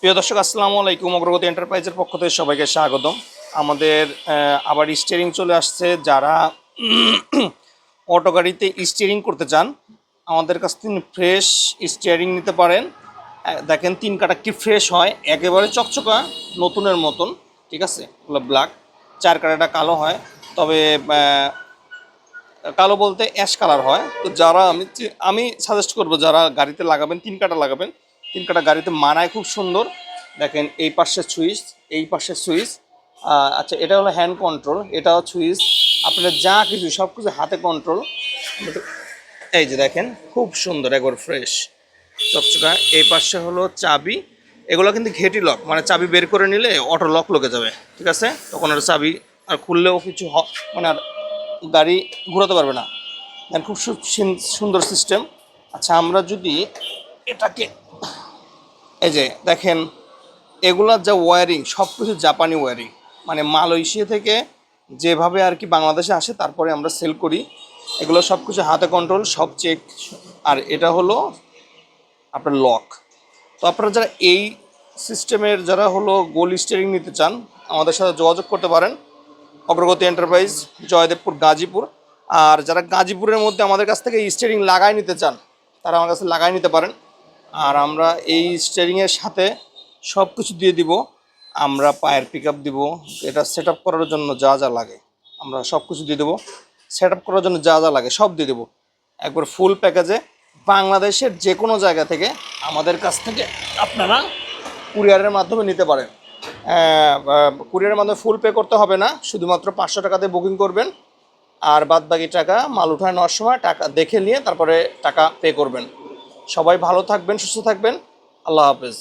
প্রিয় দর্শক আসসালামু আলাইকুম। অগ্রগতি এন্টারপ্রাইজের পক্ষ থেকে সবাইকে স্বাগতম। আমাদের আবার স্টিয়ারিং চলে আসছে। যারা অটো গাড়িতে স্টিয়ারিং করতে চান আমাদের কাছ থেকে ফ্রেশ স্টিয়ারিং নিতে পারেন। দেখেন 3 কাটা কি ফ্রেশ হয়, একেবারে চকচকা নতুনের মতন। ঠিক আছে, ওগুলো ব্ল্যাক। 4 কাটাটা কালো হয়, তবে কালো বলতে অ্যাশ কালার হয়। তো যারা আমি সাজেস্ট করব যারা গাড়িতে লাগাবেন 3 কাটা লাগাবেন। 3 কাটা গাড়িতে মানায় খুব সুন্দর। দেখেন এই পাশে সুইচ, এই পাশে সুইচ। আচ্ছা, এটা হলো হ্যান্ড কন্ট্রোল, এটাও সুইচ। আপনারা যা কিছু সব কিছু হাতে কন্ট্রোল। এই যে দেখেন খুব সুন্দর, একবার ফ্রেশ চকচকা। এই পাশে হলো চাবি। এগুলো কিন্তু ঘেটি লক, মানে চাবি বের করে নিলে অটো লক লেগে যাবে। ঠিক আছে, তখন আর চাবি আর খুললেও কিছু মানে আর গাড়ি ঘোরাতে পারবে না। খুব সুন্দর সিস্টেম। আচ্ছা, আমরা যদি এটাকে এই যে দেখেন, এগুলার যা ওয়্যারিং সব কিছু জাপানি ওয়্যারিং, মানে মালয়েশিয়া থেকে যেভাবে আর কি বাংলাদেশে আসে তারপরে আমরা সেল করি। এগুলো সব কিছু হাতে কন্ট্রোল, সব চেক। আর এটা হলো আপনার লক। তো আপনারা যারা এই সিস্টেমের যারা হলো গোল স্টিয়ারিং নিতে চান আমাদের সাথে যোগাযোগ করতে পারেন। অগ্রগতি এন্টারপ্রাইজ, জয়দেবপুর, গাজীপুর। আর যারা গাজীপুরের মধ্যে আমাদের কাছ থেকে স্টিয়ারিং লাগাই নিতে চান তারা আমার কাছে লাগাই নিতে পারেন। আর আমরা এই স্টিয়ারিংয়ের সাথে সব কিছু দিয়ে দিব। আমরা পায়ের পিক আপ দিব, এটা সেট আপ করার জন্য যা যা লাগে আমরা সব কিছু দিয়ে দেবো। সেট আপ করার জন্য যা যা লাগে সব দিয়ে দেবো, একবার ফুল প্যাকেজে। বাংলাদেশের যে কোনো জায়গা থেকে আমাদের কাছ থেকে আপনারা কুরিয়ারের মাধ্যমে নিতে পারেন। কুরিয়ারের মাধ্যমে ফুল পে করতে হবে না, শুধুমাত্র 500 টাকাতে বুকিং করবেন। আর বাদ বাকি টাকা মাল উঠায় নেওয়ার সময় টাকা দেখে নিয়ে তারপরে টাকা পে করবেন। সবাই ভালো থাকবেন, সুস্থ থাকবেন। আল্লাহ হাফেজ।